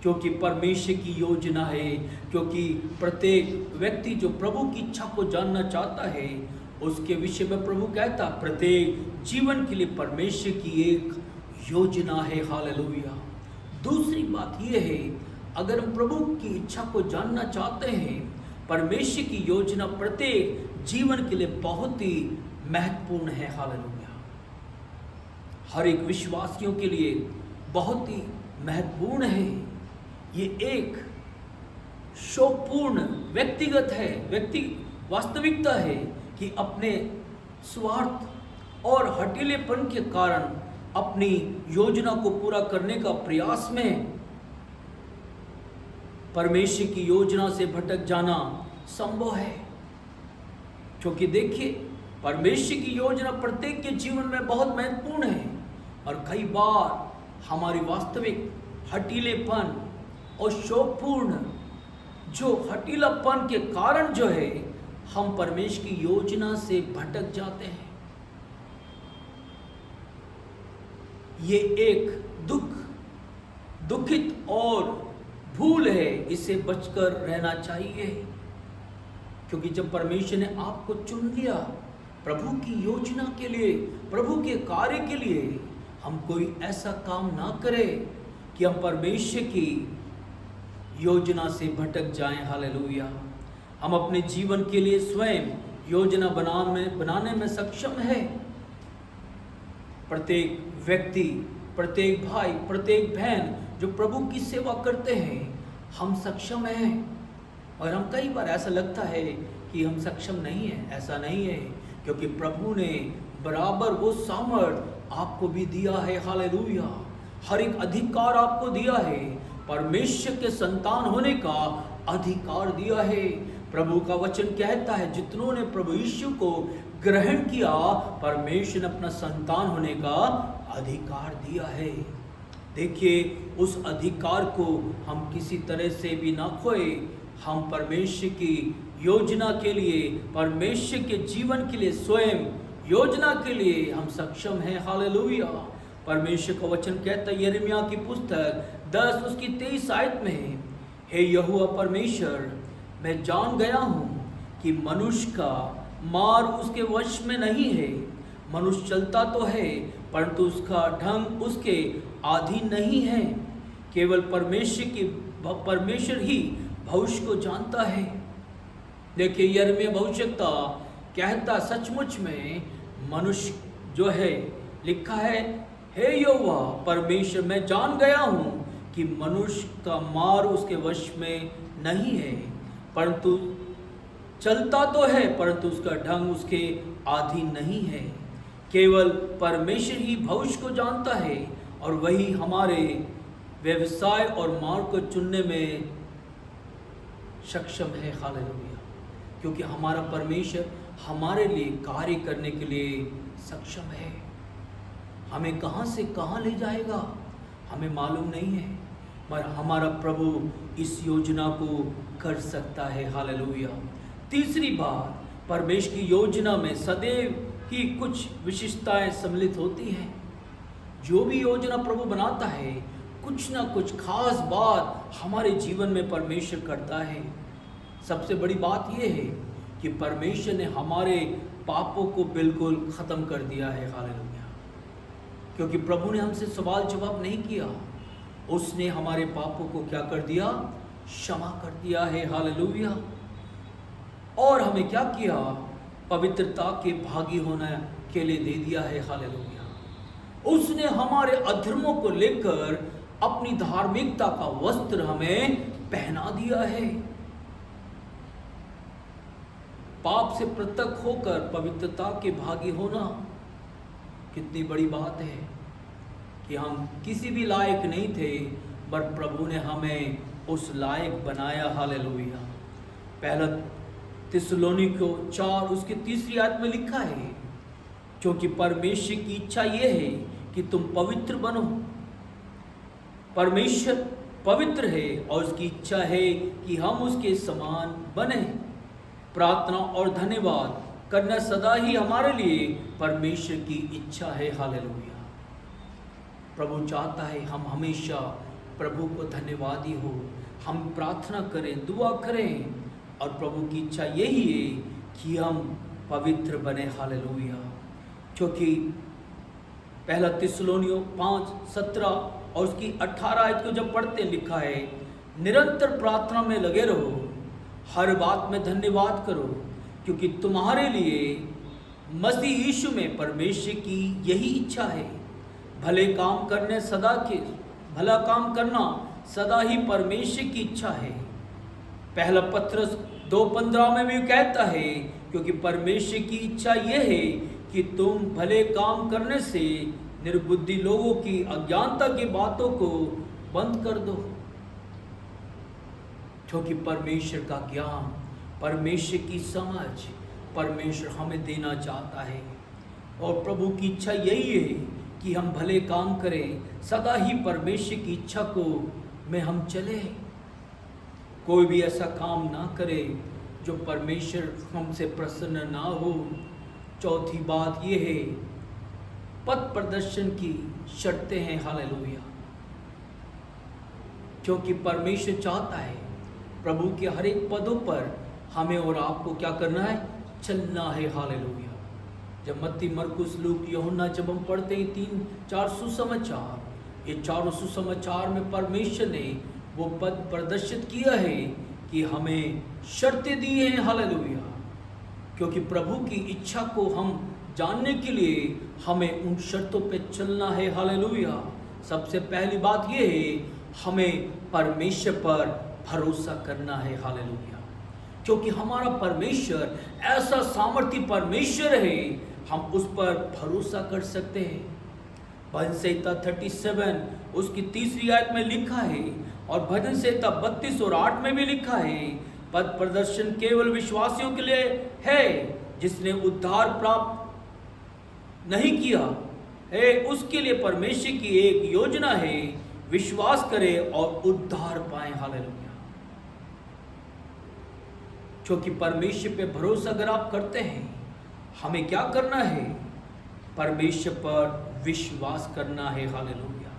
क्योंकि परमेश्वर की योजना है, क्योंकि प्रत्येक व्यक्ति जो प्रभु की इच्छा को जानना चाहता है उसके विषय में प्रभु कहता प्रत्येक जीवन के लिए परमेश्वर की एक योजना है। हालेलुया। दूसरी बात यह है, अगर हम प्रभु की इच्छा को जानना चाहते हैं, परमेश्वर की योजना प्रत्येक जीवन के लिए बहुत ही महत्वपूर्ण है। हालेलुया। हर एक विश्वासियों के लिए बहुत ही महत्वपूर्ण है। ये एक शोकपूर्ण व्यक्तिगत है, वास्तविकता है कि अपने स्वार्थ और हठीलेपन के कारण अपनी योजना को पूरा करने का प्रयास में परमेश्वर की योजना से भटक जाना संभव है। क्योंकि देखिए, परमेश्वर की योजना प्रत्येक के जीवन में बहुत महत्वपूर्ण है और कई बार हमारी वास्तविक हठीलेपन और शोकपूर्ण जो हठीलापन के कारण जो है हम परमेश्वर की योजना से भटक जाते हैं। ये एक दुखित और भूल है, इससे बचकर रहना चाहिए। क्योंकि जब परमेश्वर ने आपको चुन लिया प्रभु की योजना के लिए, प्रभु के कार्य के लिए, हम कोई ऐसा काम ना करें कि हम परमेश्वर की योजना से भटक जाएं। हालेलुया। हम अपने जीवन के लिए स्वयं योजना बनाने में सक्षम है। प्रत्येक व्यक्ति, प्रत्येक भाई, प्रत्येक बहन जो प्रभु की सेवा करते हैं, हम सक्षम हैं। और हम कई बार ऐसा लगता है कि हम सक्षम नहीं हैं। ऐसा नहीं है, क्योंकि प्रभु ने बराबर वो सामर्थ आपको भी दिया है। हालेलुया। हर एक अधिकार आपको दिया है, परमेश्वर के संतान होने का अधिकार दिया है। प्रभु का वचन कहता है, जितनों ने प्रभु यीशु को ग्रहण किया, परमेश्वर ने अपना संतान होने का अधिकार दिया है। देखिए, उस अधिकार को हम किसी तरह से भी ना खोए। हम परमेश्वर की योजना के लिए, परमेश्वर के जीवन के लिए, स्वयं योजना के लिए हम सक्षम हैं। हालेलुया। परमेश्वर का वचन कहता है यिर्मयाह की पुस्तक 10 उसकी 23 आयत में, हे यहोवा परमेश्वर, मैं जान गया हूँ कि मनुष्य का मार्ग उसके वश में नहीं है। मनुष्य चलता तो है, परंतु उसका ढंग उसके अधीन नहीं है। केवल परमेश्वर ही भविष्य को जानता है। देखिए, यिर्मयाह भविष्यवक्ता कहता सचमुच में मनुष्य जो है, लिखा है, हे यहोवा परमेश्वर, मैं जान गया हूँ कि मनुष्य का मार्ग उसके वश में नहीं है, परंतु चलता तो है, परंतु उसका ढंग उसके अधीन नहीं है। केवल परमेश्वर ही भविष्य को जानता है और वही हमारे व्यवसाय और मार्ग को चुनने में सक्षम है। हालेलुया। क्योंकि हमारा परमेश्वर हमारे लिए कार्य करने के लिए सक्षम है। हमें कहाँ से कहाँ ले जाएगा हमें मालूम नहीं है, पर हमारा प्रभु इस योजना को कर सकता है। हालेलुया। तीसरी बात, परमेश्वर की योजना में सदैव ही कुछ विशेषताएं सम्मिलित होती हैं। जो भी योजना प्रभु बनाता है, कुछ ना कुछ खास बात हमारे जीवन में परमेश्वर करता है। सबसे बड़ी बात यह है कि परमेश्वर ने हमारे पापों को बिल्कुल ख़त्म कर दिया है। हालेलुया। क्योंकि प्रभु ने हमसे सवाल जवाब नहीं किया, उसने हमारे पापों को क्या कर दिया? क्षमा कर दिया है। हालेलुया। और हमें क्या किया? पवित्रता के भागी होने के लिए दे दिया है। हालेलुया। उसने हमारे अधर्मों को लेकर अपनी धार्मिकता का वस्त्र हमें पहना दिया है। पाप से पृथक होकर पवित्रता के भागी होना कितनी बड़ी बात है कि हम किसी भी लायक नहीं थे, पर प्रभु ने हमें उस लायक बनाया। हालेलुया। पहला थिस्सलुनीकियों 4 उसके 3 आयत में लिखा है, क्योंकि परमेश्वर की इच्छा यह है कि तुम पवित्र बनो। परमेश्वर पवित्र है और उसकी इच्छा है कि हम उसके समान बने। प्रार्थना और धन्यवाद करना सदा ही हमारे लिए परमेश्वर की इच्छा है। हालेलुया। प्रभु चाहता है हम हमेशा प्रभु को धन्यवादी हो, हम प्रार्थना करें, दुआ करें, और प्रभु की इच्छा यही है कि हम पवित्र बने। हालेलुया। क्योंकि पहला थिस्सलुनीयों 5:17 और उसकी 18 आयत को जब पढ़ते लिखा है, निरंतर प्रार्थना में लगे रहो, हर बात में धन्यवाद करो, क्योंकि तुम्हारे लिए मसीह यीशु में परमेश्वर की यही इच्छा है। भला काम करना सदा ही परमेश्वर की इच्छा है। पहला पत्रस 2:15 में भी कहता है, क्योंकि परमेश्वर की इच्छा यह है कि तुम भले काम करने से निर्बुद्धि लोगों की अज्ञानता की बातों को बंद कर दो। क्योंकि परमेश्वर का ज्ञान, परमेश्वर की समझ परमेश्वर हमें देना चाहता है, और प्रभु की इच्छा यही है कि हम भले काम करें, सदा ही परमेश्वर की इच्छा को में हम चले। कोई भी ऐसा काम ना करे जो परमेश्वर हमसे प्रसन्न ना हो। चौथी बात यह है, पथ प्रदर्शन की शर्तें हैं। हालेलुया। क्योंकि परमेश्वर चाहता है प्रभु के हर एक पदों पर हमें और आपको क्या करना है, चलना है। हालेलुया। जब मत्ती, मरकुस, लूक, यूहन्ना जब हम पढ़ते हैं 3-4 सुसमाचार, ये चारों सुसमाचार में परमेश्वर ने वो पद प्रदर्शित किया है कि हमें शर्तें दी हैं। हालेलुया। क्योंकि प्रभु की इच्छा को हम जानने के लिए हमें उन शर्तों पे चलना है। हालेलुया। सबसे पहली बात ये है, हमें परमेश्वर पर भरोसा करना है। हालेलुया। क्योंकि हमारा परमेश्वर ऐसा सामर्थी परमेश्वर है, हम उस पर भरोसा कर सकते हैं। भजन संहिता 37 उसकी 3री आयत में लिखा है, और भजन संहिता 32 और 8 में भी लिखा है, पद प्रदर्शन केवल विश्वासियों के लिए है, जिसने उद्धार प्राप्त नहीं किया है उसके लिए परमेश्वर की एक योजना है, विश्वास करे और उद्धार पाए। हालेलुया। क्योंकि परमेश्वर पे भरोसा अगर आप करते हैं, हमें क्या करना है, परमेश्वर पर विश्वास करना है। हालेलुया।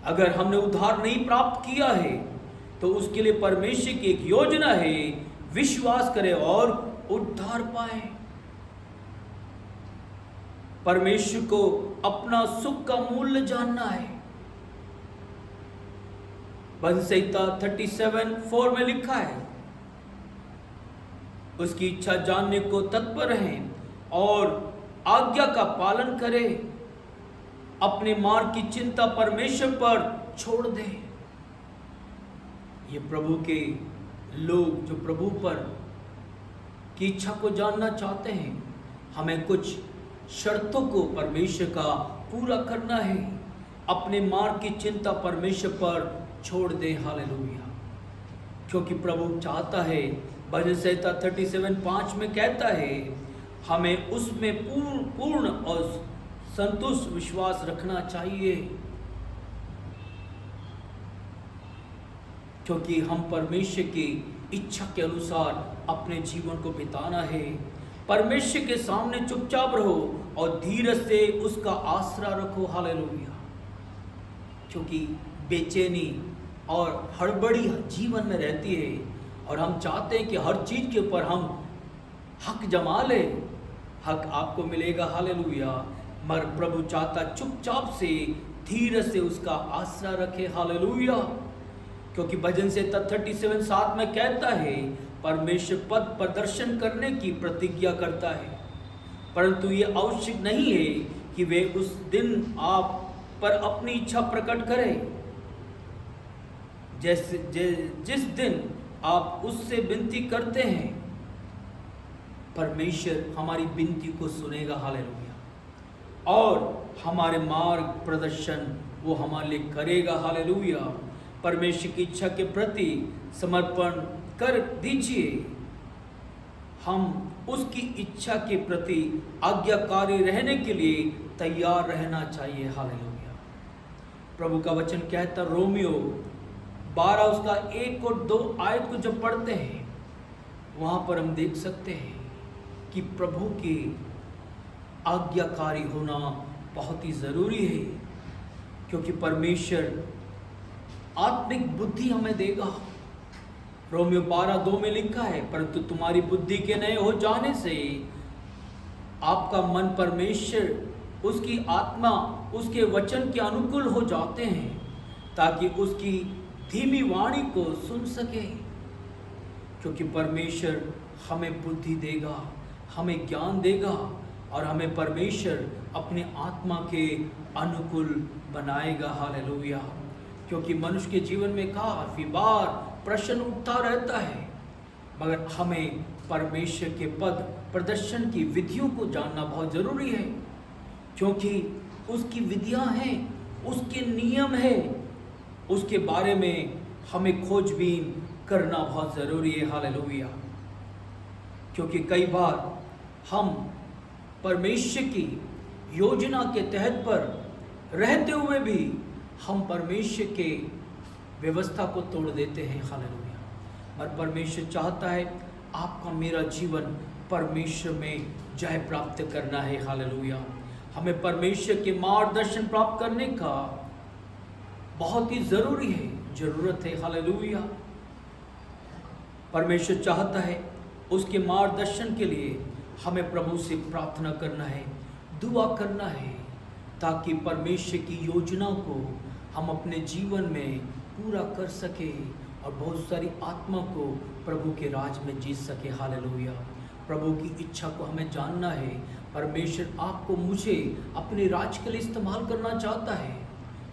अगर हमने उद्धार नहीं प्राप्त किया है तो उसके लिए परमेश्वर की एक योजना है, विश्वास करें और उद्धार पाए। परमेश्वर को अपना सुख का मूल्य जानना है। भजन संहिता 37:4 में लिखा है, उसकी इच्छा जानने को तत्पर हैं और आज्ञा का पालन करें, अपने मार्ग की चिंता परमेश्वर पर छोड़ दें। ये प्रभु के लोग जो प्रभु पर की इच्छा को जानना चाहते हैं, हमें कुछ शर्तों को परमेश्वर का पूरा करना है, अपने मार्ग की चिंता परमेश्वर पर छोड़ दें। हालेलुया। क्योंकि प्रभु चाहता है, भजन संहिता 37:5 में कहता है, हमें उसमें पूर्ण और संतुष्ट विश्वास रखना चाहिए। क्योंकि हम परमेश्वर की इच्छा के अनुसार अपने जीवन को बिताना है। परमेश्वर के सामने चुपचाप रहो और धीरज से उसका आसरा रखो। हालेलुया। क्योंकि बेचैनी और हड़बड़ी जीवन में रहती है, और हम चाहते हैं कि हर चीज़ के ऊपर हम हक जमा लें। हक आपको मिलेगा। हालेलुया। मगर प्रभु चाहता चुपचाप से, धीरज से उसका आसरा रखे। हालेलुया। क्योंकि भजन से 37:7 में कहता है, परमेश्वर पद प्रदर्शन करने की प्रतिज्ञा करता है, परंतु ये आवश्यक नहीं है कि वे उस दिन आप पर अपनी इच्छा प्रकट करें। जिस दिन आप उससे विनती करते हैं, परमेश्वर हमारी विनती को सुनेगा। हालेलुया। और हमारे मार्ग प्रदर्शन वो हमारे लिए करेगा। हालेलुया। परमेश्वर की इच्छा के प्रति समर्पण कर दीजिए। हम उसकी इच्छा के प्रति आज्ञाकारी रहने के लिए तैयार रहना चाहिए। हालेलुया। प्रभु का वचन कहता, रोमियो 12 उसका 1 और 2 आयत को जब पढ़ते हैं, वहाँ पर हम देख सकते हैं कि प्रभु की आज्ञाकारी होना बहुत ही ज़रूरी है, क्योंकि परमेश्वर आत्मिक बुद्धि हमें देगा। रोमियो 12:2 में लिखा है, परंतु तुम्हारी बुद्धि के नए हो जाने से आपका मन परमेश्वर, उसकी आत्मा, उसके वचन के अनुकूल हो जाते हैं, ताकि उसकी धीमी वाणी को सुन सके। क्योंकि परमेश्वर हमें बुद्धि देगा, हमें ज्ञान देगा और हमें परमेश्वर अपने आत्मा के अनुकूल बनाएगा। हालेलुया। क्योंकि मनुष्य के जीवन में काफ़ी बार प्रश्न उठता रहता है, मगर हमें परमेश्वर के पद प्रदर्शन की विधियों को जानना बहुत ज़रूरी है, क्योंकि उसकी विधियां हैं, उसके नियम हैं, उसके बारे में हमें खोजबीन करना बहुत ज़रूरी है। हालेलुया। क्योंकि कई बार हम परमेश्वर की योजना के तहत पर रहते हुए भी हम परमेश्वर के व्यवस्था को तोड़ देते हैं। हालेलुया। और परमेश्वर चाहता है आपका मेरा जीवन परमेश्वर में जय प्राप्त करना है। हालेलुया। हमें परमेश्वर के मार्गदर्शन प्राप्त करने का बहुत ही ज़रूरी है, ज़रूरत है। हालेलुया। परमेश्वर चाहता है उसके मार्गदर्शन के लिए हमें प्रभु से प्रार्थना करना है, दुआ करना है, ताकि परमेश्वर की योजना को हम अपने जीवन में पूरा कर सके और बहुत सारी आत्मा को प्रभु के राज में जीत सके। हालेलुया। प्रभु की इच्छा को हमें जानना है। परमेश्वर आपको मुझे अपने राज के लिए इस्तेमाल करना चाहता है।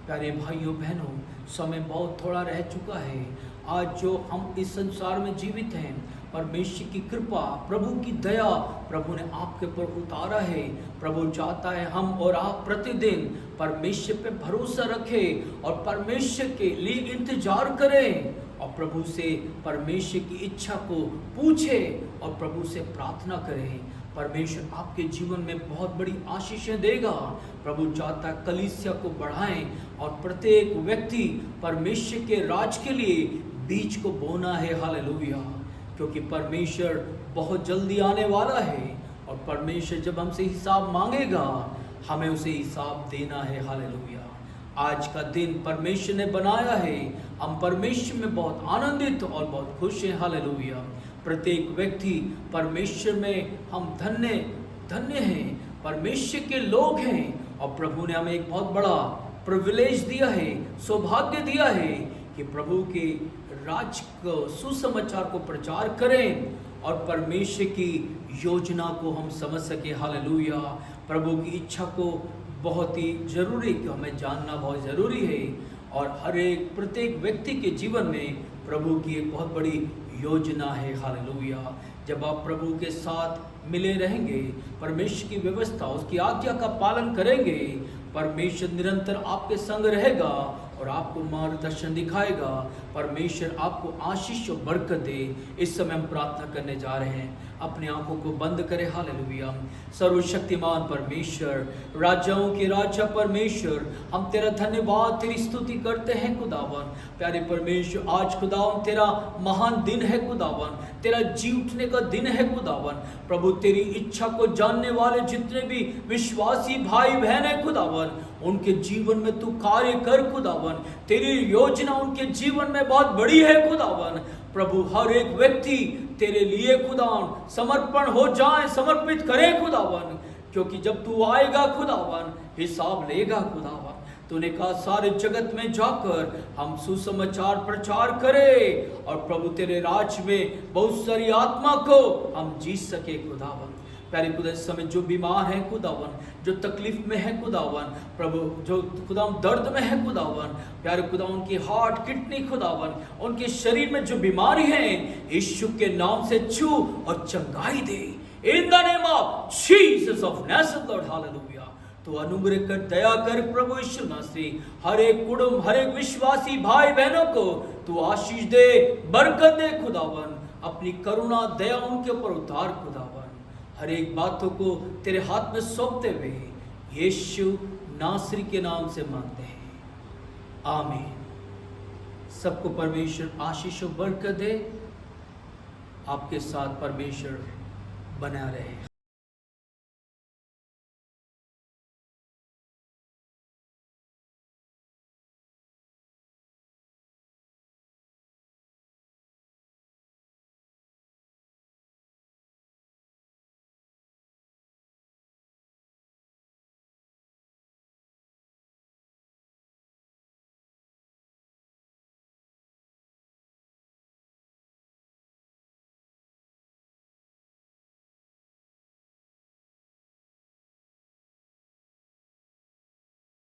प्यारे भाइयों बहनों, समय बहुत थोड़ा रह चुका है। आज जो हम इस संसार में जीवित हैं, परमेश्वर की कृपा, प्रभु की दया प्रभु ने आपके ऊपर उतारा है। प्रभु चाहता है हम और आप प्रतिदिन परमेश्वर पे भरोसा रखें और परमेश्वर के लिए इंतजार करें और प्रभु से परमेश्वर की इच्छा को पूछें और प्रभु से प्रार्थना करें। परमेश्वर आपके जीवन में बहुत बड़ी आशीषें देगा। प्रभु चाहता है कलीसिया को बढ़ाएं और प्रत्येक व्यक्ति परमेश्वर के राज के लिए बीज को बोना है। हालेलुया। क्योंकि परमेश्वर बहुत जल्दी आने वाला है और परमेश्वर जब हमसे हिसाब मांगेगा, हमें उसे हिसाब देना है। हालेलुया। आज का दिन परमेश्वर ने बनाया है, हम परमेश्वर में बहुत आनंदित और बहुत खुश हैं। हालेलुया। प्रत्येक व्यक्ति परमेश्वर में हम धन्य धन्य हैं, परमेश्वर के लोग हैं और प्रभु ने हमें एक बहुत बड़ा प्रिविलेज दिया है, सौभाग्य दिया है कि प्रभु के राज को, सुसमाचार को प्रचार करें और परमेश्वर की योजना को हम समझ सके। हालेलुया। प्रभु की इच्छा को बहुत ही जरूरी, कि हमें जानना बहुत ज़रूरी है और हर एक प्रत्येक व्यक्ति के जीवन में प्रभु की एक बहुत बड़ी योजना है। हालेलुया। जब आप प्रभु के साथ मिले रहेंगे, परमेश्वर की व्यवस्था, उसकी आज्ञा का पालन करेंगे, परमेश्वर निरंतर आपके संग रहेगा और आपको मार्गदर्शन दिखाएगा। परमेश्वर आपको आशीष और बरकत दे। इस समय हम प्रार्थना करने जा रहे हैं। अपनी आंखों को बंद करें। हालेलुया। सर्वशक्तिमान परमेश्वर, राजाओं के राजा परमेश्वर, हम तेरा धन्यवाद, तेरी स्तुति करते हैं खुदावन। प्यारे परमेश्वर, आज खुदावन तेरा महान दिन है खुदावन, तेरा जी उठने का दिन है खुदावन। प्रभु तेरी इच्छा को जानने वाले जितने भी विश्वासी भाई बहन है खुदावन, उनके जीवन में तू कार्य कर खुदावन। तेरी योजना उनके जीवन में बहुत बड़ी है खुदावन। प्रभु हर एक व्यक्ति तेरे लिए खुदावन समर्पण हो जाए, समर्पित करे खुदावन, क्योंकि जब तू आएगा खुदावन हिसाब लेगा खुदावन। तूने कहा सारे जगत में जाकर हम सुसमाचार प्रचार करें और प्रभु तेरे राज में बहुत सारी आत्मा को हम जीत सके खुदावन। प्यारे खुदा, इस समय जो बीमार हैं खुदावन, जो तकलीफ में है खुदावन, प्रभु जो खुदावन दर्द में है खुदावन, प्यारे खुदा उनकी हार्ट, किडनी खुदावन, उनके शरीर में जो बीमारी है, यीशु के नाम से छू और चंगाई दे। In the name of Jesus of Nazareth Lord. Hallelujah. तो अनुग्रह कर, दया कर प्रभु यीशु मसीह, हर एक कुटुंब, हर एक विश्वासी भाई बहनों को तू आशीष दे, बरकत दे खुदावन। अपनी करुणा दया उनके ऊपर उतार खुदावन। हर एक बातों को तेरे हाथ में सौंपते हुए यीशु नासरी के नाम से मांगते हैं, आमीन। सबको परमेश्वर आशीष और बरकत दे। आपके साथ परमेश्वर बना रहे।